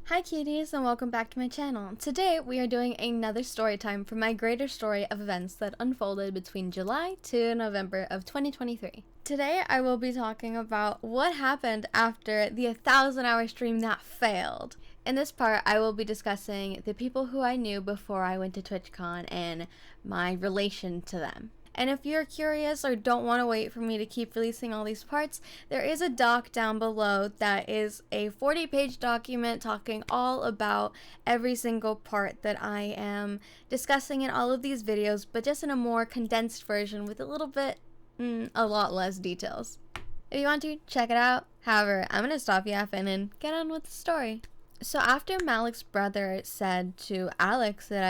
Hi cuties and welcome back to my channel. Today we are doing another story time from my greater story of events that unfolded between July to November of 2023. Today I will be talking about what happened after the 1,000-hour stream that failed. In this part I will be discussing the people who I knew before I went to TwitchCon and my relation to them. And if you're curious or don't want to wait for me to keep releasing all these parts, there is a doc down below that is a 40-page document talking all about every single part that I am discussing in all of these videos, but just in a more condensed version with a little bit, a lot less details. If you want to, check it out. However, I'm going to stop yapping and get on with the story. So after Malik's brother said to Alex that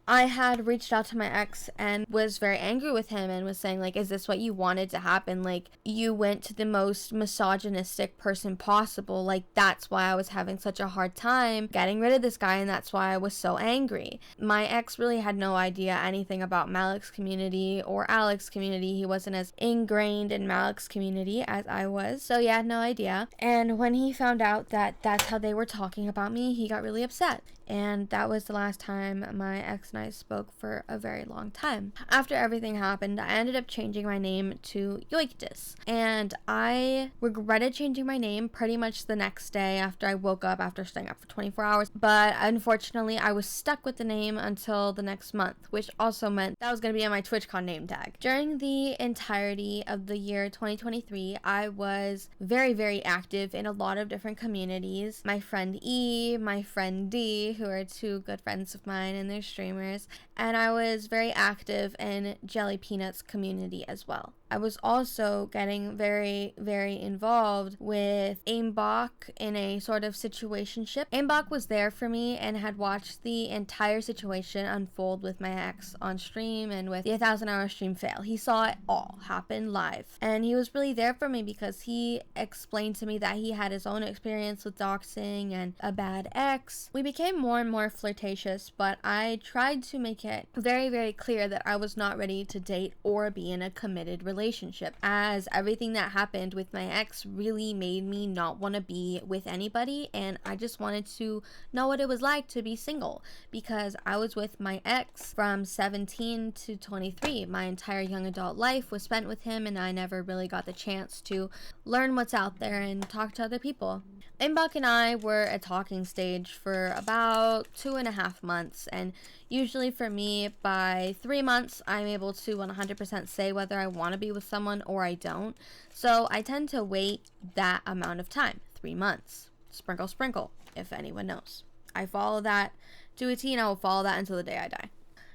I had reached out to my ex and was very angry with him and was saying, like, is this what you wanted to happen? Like, you went to the most misogynistic person possible. Like, that's why I was having such a hard time getting rid of this guy, and that's why I was so angry. My ex really had no idea anything about Malik's community or Alex's community. He wasn't as ingrained in Malik's community as I was, so he had no idea. And when he found out that that's how they were talking about me, he got really upset. And that was the last time my ex and I spoke for a very long time. After everything happened, I ended up changing my name to Yoiktis. And I regretted changing my name pretty much the next day after I woke up after staying up for 24 hours. But unfortunately, I was stuck with the name until the next month, which also meant that was going to be on my TwitchCon name tag. During the entirety of the year 2023, I was very, very active in a lot of different communities. My friend E, my friend D, who are two good friends of mine and they're streamers, and I was very active in Jelly Peanuts community as well. I was also getting very, very involved with Aimbach in a sort of situationship. Aimbach was there for me and had watched the entire situation unfold with my ex on stream and with the 1,000-hour stream fail. He saw it all happen live, and he was really there for me because he explained to me that he had his own experience with doxing and a bad ex. We became more and more flirtatious, but I tried to make it very, very clear that I was not ready to date or be in a committed relationship, as everything that happened with my ex really made me not want to be with anybody, and I just wanted to know what it was like to be single, because I was with my ex from 17 to 23. My entire young adult life was spent with him, and I never really got the chance to learn what's out there and talk to other people. Aimbach and I were at talking stage for about 2.5 months, and usually for me, by 3 months, I'm able to 100% say whether I want to be with someone or I don't. So I tend to wait that amount of time, 3 months. Sprinkle, sprinkle, if anyone knows. I follow that to a T, and I will follow that until the day I die.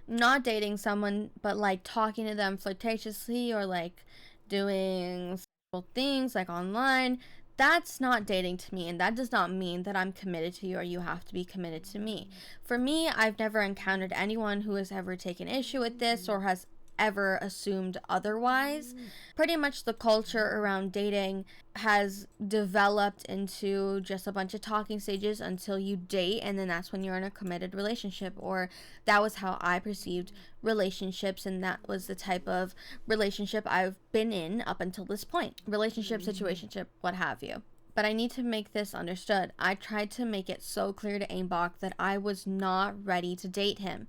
Not dating someone, but like talking to them flirtatiously or like doing things like online. That's not dating to me, and that does not mean that I'm committed to you or you have to be committed to me. For me, I've never encountered anyone who has ever taken issue with this or has ever assumed otherwise. Pretty much the culture around dating has developed into just a bunch of talking stages until you date, and then that's when you're in a committed relationship, or that was how I perceived relationships, and that was the type of relationship I've been in up until this point. Relationship, situationship, what have you. But I need to make this understood. I tried to make it so clear to Aimbach that I was not ready to date him.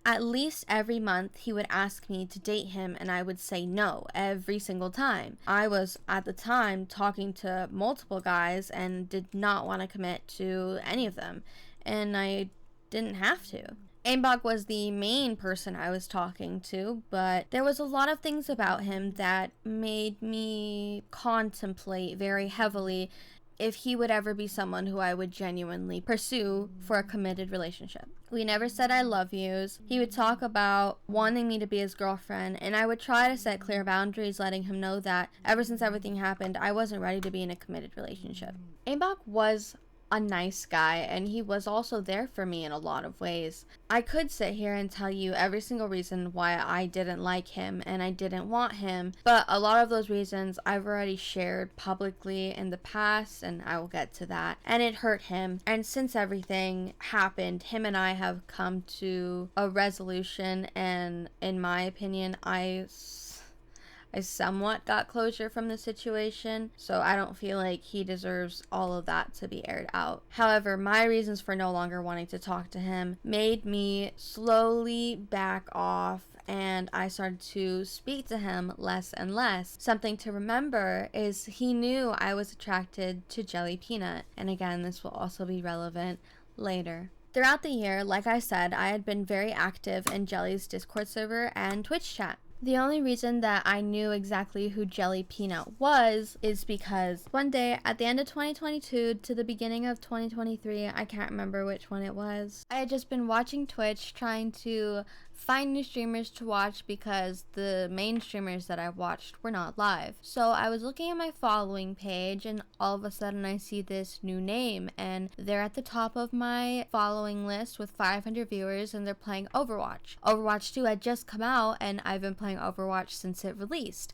At least every month he would ask me to date him, and I would say no every single time. I was at the time talking to multiple guys and did not want to commit to any of them, and I didn't have to. Aimbach was the main person I was talking to, but there was a lot of things about him that made me contemplate very heavily if he would ever be someone who I would genuinely pursue for a committed relationship. We never said I love yous. He would talk about wanting me to be his girlfriend, and I would try to set clear boundaries, letting him know that ever since everything happened, I wasn't ready to be in a committed relationship. Aimbach was a nice guy, and he was also there for me in a lot of ways. I could sit here and tell you every single reason why I didn't like him and I didn't want him, but a lot of those reasons I've already shared publicly in the past, and I will get to that. And it hurt him, and since everything happened, him and I have come to a resolution, and in my opinion, I somewhat got closure from the situation, so I don't feel like he deserves all of that to be aired out. However, my reasons for no longer wanting to talk to him made me slowly back off, and I started to speak to him less and less. Something to remember is he knew I was attracted to Jelly Peanut, and again, this will also be relevant later. Throughout the year, like I said, I had been very active in Jelly's Discord server and Twitch chat. The only reason that I knew exactly who Jelly Peanut was is because one day at the end of 2022 to the beginning of 2023, I can't remember which one it was, I had just been watching Twitch trying to find new streamers to watch because the main streamers that I watched were not live. So I was looking at my following page and all of a sudden I see this new name and they're at the top of my following list with 500 viewers and they're playing Overwatch. Overwatch 2 had just come out and I've been playing Overwatch since it released.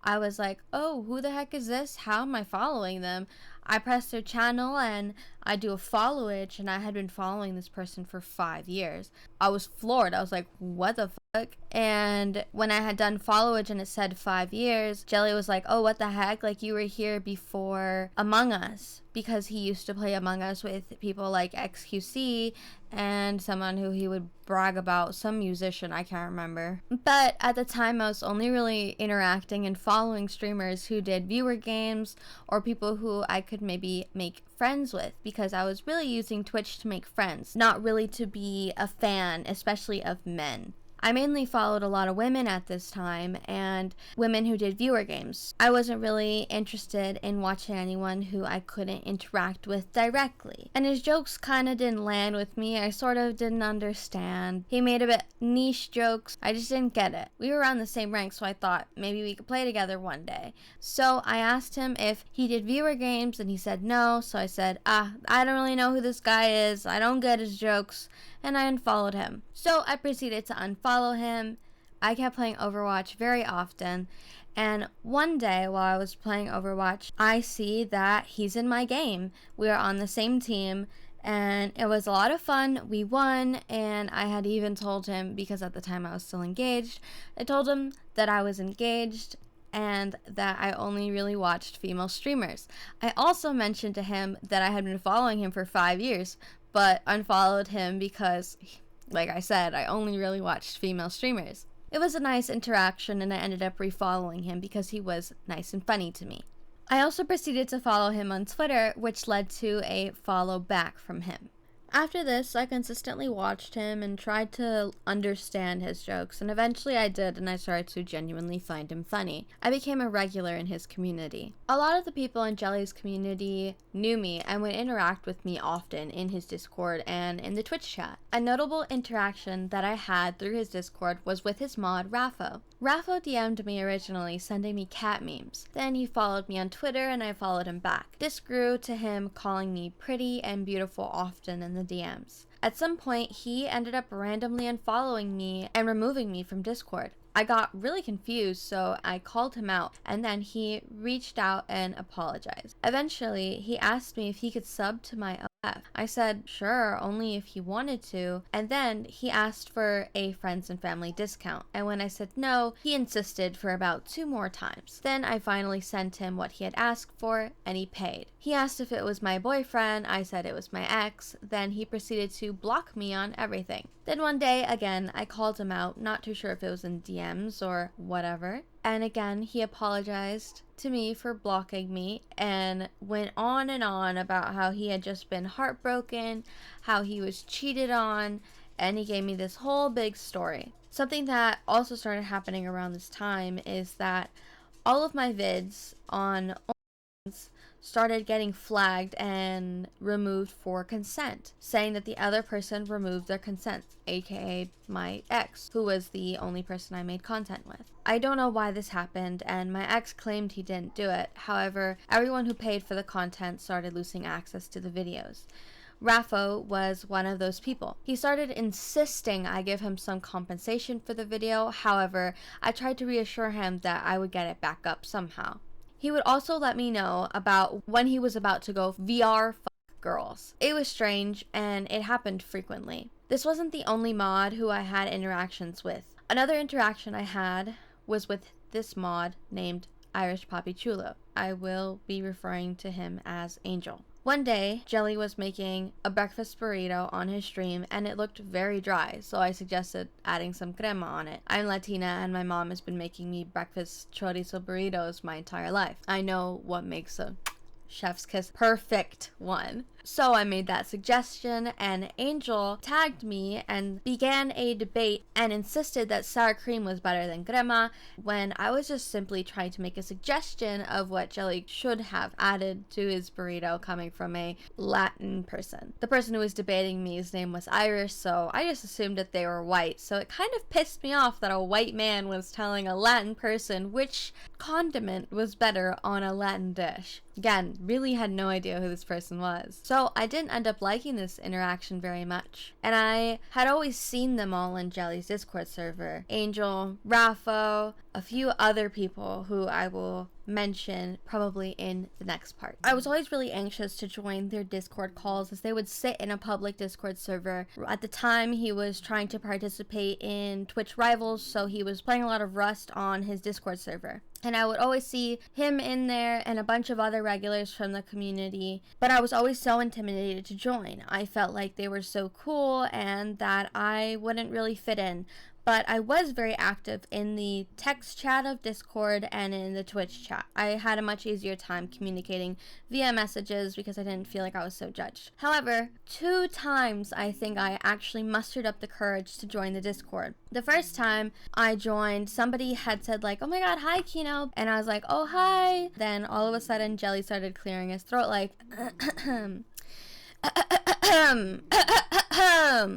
I was like, oh, who the heck is this? How am I following them? I pressed their channel and I do a followage, and I had been following this person for 5 years. I was floored. I was like, what the fuck? And when I had done followage and it said 5 years, Jelly was like, oh, what the heck? Like, you were here before Among Us, because he used to play Among Us with people like XQC and someone who he would brag about, some musician, I can't remember. But at the time, I was only really interacting and following streamers who did viewer games or people who I could maybe make friends with, because I was really using Twitch to make friends, not really to be a fan, especially of men. I mainly followed a lot of women at this time, and women who did viewer games. I wasn't really interested in watching anyone who I couldn't interact with directly. And his jokes kind of didn't land with me. I sort of didn't understand. He made a bit niche jokes. I just didn't get it. We were around the same rank, so I thought maybe we could play together one day. So I asked him if he did viewer games, and he said no. So I said, I don't really know who this guy is. I don't get his jokes. And I unfollowed him. So I proceeded to unfollow him. I kept playing Overwatch very often, and one day while I was playing Overwatch, I see that he's in my game. We are on the same team, and it was a lot of fun. We won, and I had even told him, because at the time I was still engaged, I told him that I was engaged and that I only really watched female streamers. I also mentioned to him that I had been following him for 5 years, but unfollowed him because, like I said, I only really watched female streamers. It was a nice interaction, and I ended up refollowing him because he was nice and funny to me. I also proceeded to follow him on Twitter, which led to a follow back from him. After this, I consistently watched him and tried to understand his jokes, and eventually I did, and I started to genuinely find him funny. I became a regular in his community. A lot of the people in Jelly's community knew me and would interact with me often in his Discord and in the Twitch chat. A notable interaction that I had through his Discord was with his mod, Raffo. Raffo DM'd me originally, sending me cat memes. Then he followed me on Twitter and I followed him back. This grew to him calling me pretty and beautiful often in the DMs. At some point, he ended up randomly unfollowing me and removing me from Discord. I got really confused, so I called him out, and then he reached out and apologized. Eventually, he asked me if he could sub to my OF. I said, sure, only if he wanted to, and then he asked for a friends and family discount, and when I said no, he insisted for about 2 more times. Then I finally sent him what he had asked for, and he paid. He asked if it was my boyfriend. I said it was my ex. Then he proceeded to block me on everything. Then one day, again, I called him out, not too sure if it was in DMs or whatever. And again, he apologized to me for blocking me and went on and on about how he had just been heartbroken, how he was cheated on, and he gave me this whole big story. Something that also started happening around this time is that all of my vids on OnlyFans started getting flagged and removed for consent, saying that the other person removed their consent, aka my ex, who was the only person I made content with. I don't know why this happened, and my ex claimed he didn't do it. However, everyone who paid for the content started losing access to the videos. Raffo was one of those people. He started insisting I give him some compensation for the video. However, I tried to reassure him that I would get it back up somehow. He would also let me know about when he was about to go VR fuck girls. It was strange, and it happened frequently. This wasn't the only mod who I had interactions with. Another interaction I had was with this mod named Irish Poppy Chulo. I will be referring to him as Angel. One day, Jelly was making a breakfast burrito on his stream and it looked very dry, so I suggested adding some crema on it. I'm Latina and my mom has been making me breakfast chorizo burritos my entire life. I know what makes a chef's kiss perfect one. So I made that suggestion and Angel tagged me and began a debate and insisted that sour cream was better than crema when I was just simply trying to make a suggestion of what Jelly should have added to his burrito coming from a Latin person. The person who was debating me's name was Irish, so I just assumed that they were white. So it kind of pissed me off that a white man was telling a Latin person which condiment was better on a Latin dish. Again, really had no idea who this person was. So I didn't end up liking this interaction very much. And I had always seen them all in Jelly's Discord server. Angel, Raffo, a few other people who I will mention probably in the next part. I was always really anxious to join their Discord calls as they would sit in a public Discord server. At the time, he was trying to participate in Twitch Rivals, so he was playing a lot of Rust on his Discord server. And I would always see him in there and a bunch of other regulars from the community, but I was always so intimidated to join. I felt like they were so cool and that I wouldn't really fit in. But I was very active in the text chat of Discord and in the Twitch chat. I had a much easier time communicating via messages because I didn't feel like I was so judged. However, 2 times I think I actually mustered up the courage to join the Discord. The first time I joined, somebody had said like, "Oh my god, hi Kino," and I was like, "Oh hi." Then all of a sudden Jelly started clearing his throat like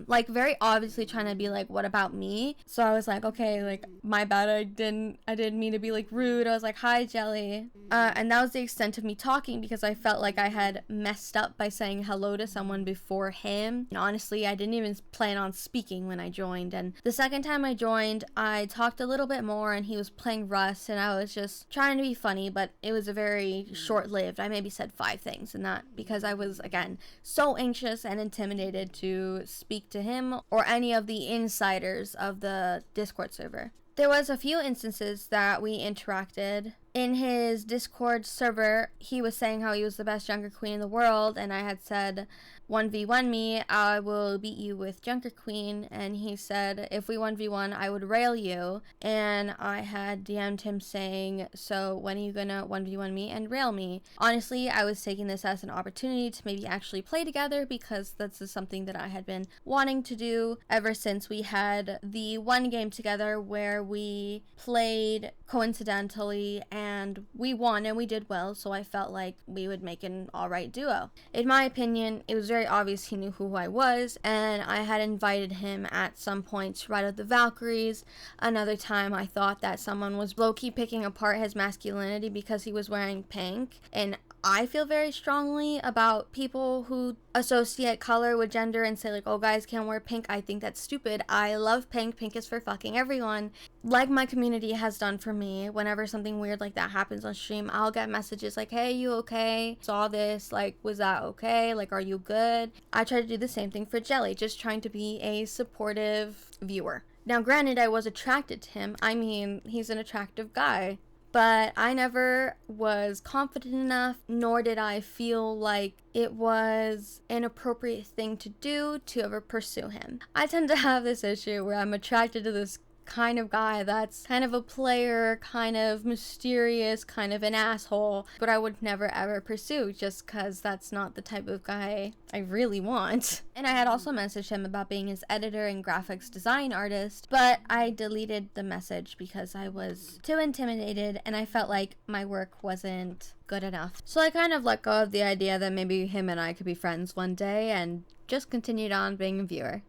like very obviously trying to be like, "What about me?" So I was like, okay, like my bad, I didn't mean to be like rude. I was like, "Hi Jelly," and that was the extent of me talking because I felt like I had messed up by saying hello to someone before him. And honestly, I didn't even plan on speaking when I joined. And the second time I joined, I talked a little bit more and he was playing Rust and I was just trying to be funny, but it was a very short-lived. I maybe said 5 things, and that because I was again so anxious and intimidated to speak to him or any of the insiders of the Discord server. There was a few instances that we interacted. In his Discord server, he was saying how he was the best Junker Queen in the world, and I had said, 1v1 me, I will beat you with Junker Queen, and he said, if we 1v1, I would rail you, and I had DM'd him saying, so when are you gonna 1v1 me and rail me? Honestly, I was taking this as an opportunity to maybe actually play together, because this is something that I had been wanting to do ever since we had the one game together where we played coincidentally, and we won and we did well, so I felt like we would make an alright duo. In my opinion, it was very obvious he knew who I was, and I had invited him at some point to ride with the Valkyries. Another time I thought that someone was low-key picking apart his masculinity because he was wearing pink, and I feel very strongly about people who associate color with gender and say like, oh, guys can't wear pink. I think that's stupid. I love pink. Pink is for fucking everyone. Like my community has done for me, whenever something weird like that happens on stream, I'll get messages like, hey, you okay? Saw this, like, was that okay? Like, are you good? I try to do the same thing for Jelly, just trying to be a supportive viewer. Now, granted, I was attracted to him. I mean, he's an attractive guy. But I never was confident enough, nor did I feel like it was an appropriate thing to do to ever pursue him. I tend to have this issue where I'm attracted to this kind of guy that's kind of a player, kind of mysterious, kind of an asshole, but I would never ever pursue just because that's not the type of guy I really want. And I had also messaged him about being his editor and graphics design artist, but I deleted the message because I was too intimidated and I felt like my work wasn't good enough. So I kind of let go of the idea that maybe him and I could be friends one day and just continued on being a viewer.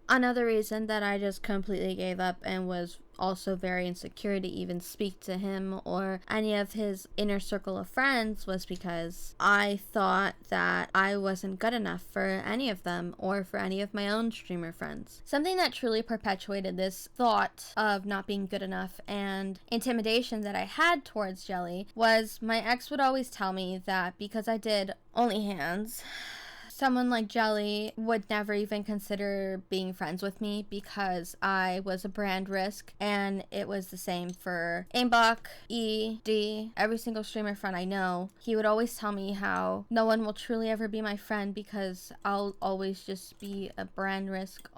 Another reason that I just completely gave up and was also very insecure to even speak to him or any of his inner circle of friends was because I thought that I wasn't good enough for any of them or for any of my own streamer friends. Something that truly perpetuated this thought of not being good enough and intimidation that I had towards Jelly was my ex would always tell me that because I did OnlyHands, someone like Jelly would never even consider being friends with me because I was a brand risk, and it was the same for Aimbach, E, D, every single streamer friend I know. He would always tell me how no one will truly ever be my friend because I'll always just be a brand risk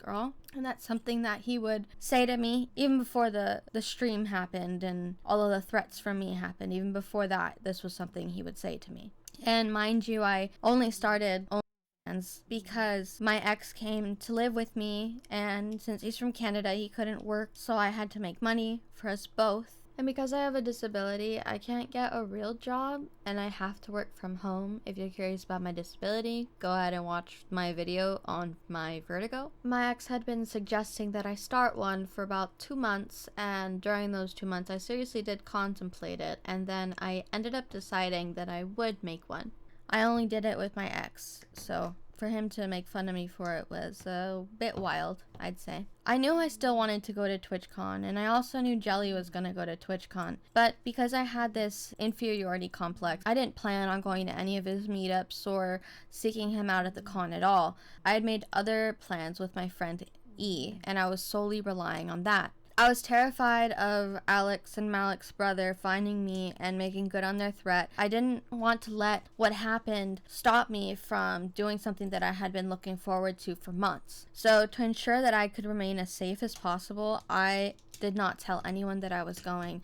girl. And that's something that he would say to me even before the stream happened and all of the threats from me happened. Even before that, this was something he would say to me. And mind you, I only started OnlyFans because my ex came to live with me, and since he's from Canada, he couldn't work, so I had to make money for us both. And because I have a disability, I can't get a real job, and I have to work from home. If you're curious about my disability, go ahead and watch my video on my vertigo. My ex had been suggesting that I start one for about 2 months, and during those 2 months I seriously did contemplate it, and then I ended up deciding that I would make one. I only did it with my ex, so for him to make fun of me for it was a bit wild, I'd say. I knew I still wanted to go to TwitchCon, and I also knew Jelly was gonna go to TwitchCon, but because I had this inferiority complex, I didn't plan on going to any of his meetups or seeking him out at the con at all. I had made other plans with my friend E, and I was solely relying on that. I was terrified of Alex and Malik's brother finding me and making good on their threat. I didn't want to let what happened stop me from doing something that I had been looking forward to for months. So to ensure that I could remain as safe as possible, I did not tell anyone that I was going.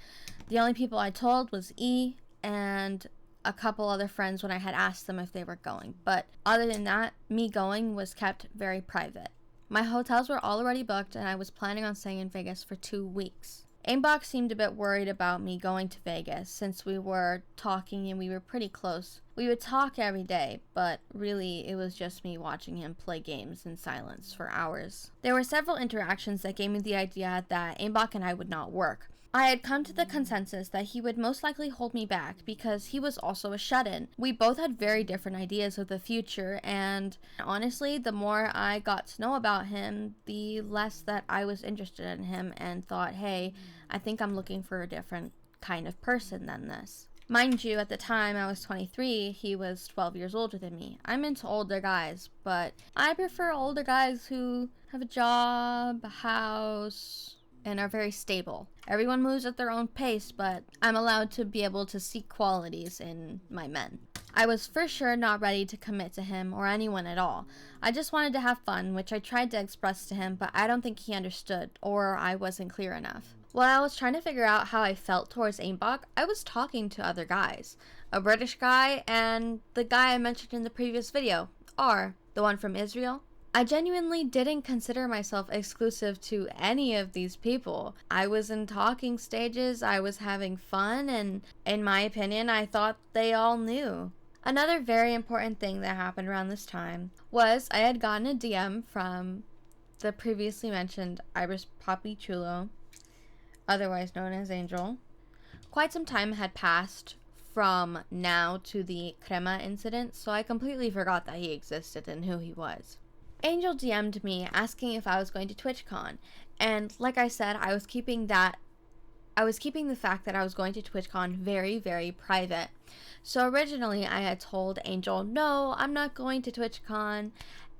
The only people I told was E and a couple other friends when I had asked them if they were going. But other than that, me going was kept very private. My hotels were already booked, and I was planning on staying in Vegas for 2 weeks. Aimbach seemed a bit worried about me going to Vegas since we were talking and we were pretty close. We would talk every day, but really it was just me watching him play games in silence for hours. There were several interactions that gave me the idea that Aimbach and I would not work. I had come to the consensus that he would most likely hold me back because he was also a shut-in. We both had very different ideas of the future, and honestly, the more I got to know about him, the less that I was interested in him and thought, hey, I think I'm looking for a different kind of person than this. Mind you, at the time I was 23, he was 12 years older than me. I'm into older guys, but I prefer older guys who have a job, a house, and are very stable. Everyone moves at their own pace, but I'm allowed to be able to see qualities in my men. I was for sure not ready to commit to him or anyone at all. I just wanted to have fun, which I tried to express to him, but I don't think he understood, or I wasn't clear enough. While I was trying to figure out how I felt towards Aimbach, I was talking to other guys. A British guy and the guy I mentioned in the previous video, R, the one from Israel. I genuinely didn't consider myself exclusive to any of these people. I was in talking stages, I was having fun, and in my opinion, I thought they all knew. Another very important thing that happened around this time was I had gotten a DM from the previously mentioned Irish Poppy Chulo, otherwise known as Angel. Quite some time had passed from now to the Crema incident, so I completely forgot that he existed and who he was. Angel DM'd me asking if I was going to TwitchCon, and like I said, I was keeping the fact that I was going to TwitchCon very, very private. So originally I had told Angel, no, I'm not going to TwitchCon,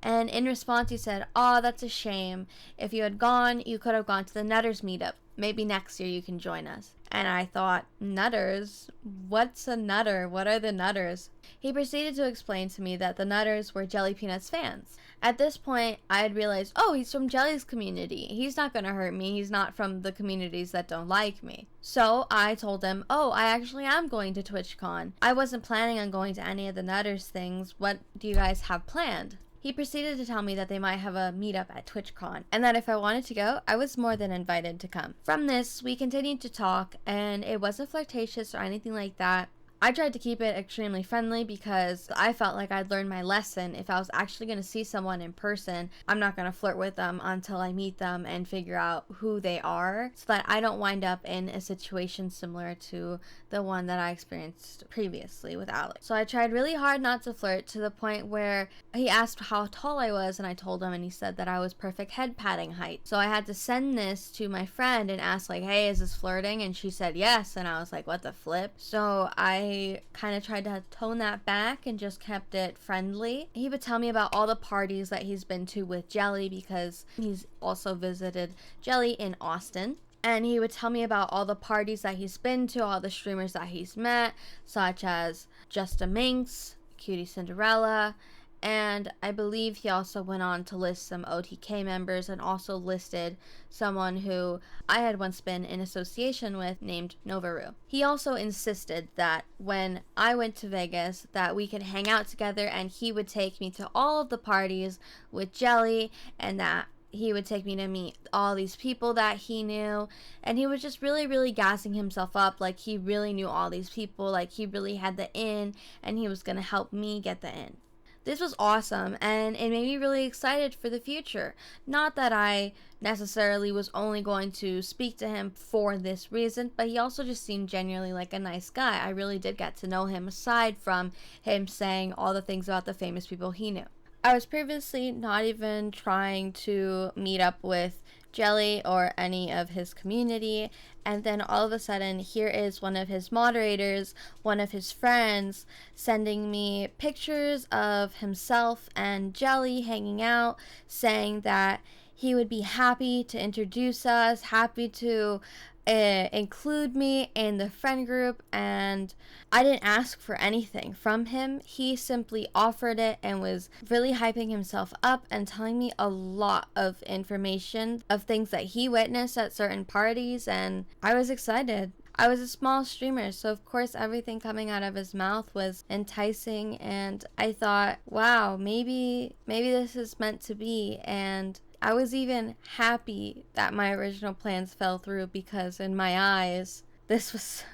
and in response he said, oh, that's a shame. If you had gone, you could have gone to the Nutters meetup. Maybe next year you can join us. And I thought, Nutters? What's a Nutter? What are the Nutters? He proceeded to explain to me that the Nutters were Jelly Peanuts fans. At this point, I had realized, oh, he's from Jelly's community. He's not gonna hurt me. He's not from the communities that don't like me. So I told him, oh, I actually am going to TwitchCon. I wasn't planning on going to any of the Nutters things. What do you guys have planned? He proceeded to tell me that they might have a meetup at TwitchCon, and that if I wanted to go, I was more than invited to come. From this, we continued to talk, and it wasn't flirtatious or anything like that. I tried to keep it extremely friendly because I felt like I'd learned my lesson. If I was actually going to see someone in person, I'm not going to flirt with them until I meet them and figure out who they are, so that I don't wind up in a situation similar to the one that I experienced previously with Alex. So I tried really hard not to flirt, to the point where he asked how tall I was, and I told him, and he said that I was perfect head patting height. So I had to send this to my friend and ask, like, hey, is this flirting? And she said yes, and I was like, what the flip? So I I kind of tried to tone that back and just kept it friendly. He would tell me about all the parties that he's been to with Jelly, because he's also visited Jelly in Austin. And he would tell me about all the parties that he's been to, all the streamers that he's met, such as Just a Minx, Cutie Cinderella, and I believe he also went on to list some OTK members, and also listed someone who I had once been in association with named Novaru. He also insisted that when I went to Vegas that we could hang out together, and he would take me to all of the parties with Jelly, and that he would take me to meet all these people that he knew. And he was just really gassing himself up, like he really knew all these people, like he really had the in, and he was gonna help me get the in. This was awesome, and it made me really excited for the future. Not that I necessarily was only going to speak to him for this reason, but he also just seemed genuinely like a nice guy. I really did get to know him, aside from him saying all the things about the famous people he knew. I was previously not even trying to meet up with Jelly or any of his community, and then all of a sudden here is one of his moderators, one of his friends, sending me pictures of himself and Jelly hanging out, saying that he would be happy to introduce us, happy to include me in the friend group. And I didn't ask for anything from him. He simply offered it and was really hyping himself up and telling me a lot of information of things that he witnessed at certain parties, and I was excited. I was a small streamer, so of course everything coming out of his mouth was enticing, and I thought, wow, maybe this is meant to be. And I was even happy that my original plans fell through, because in my eyes, this was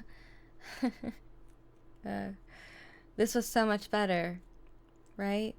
this was so much better, right?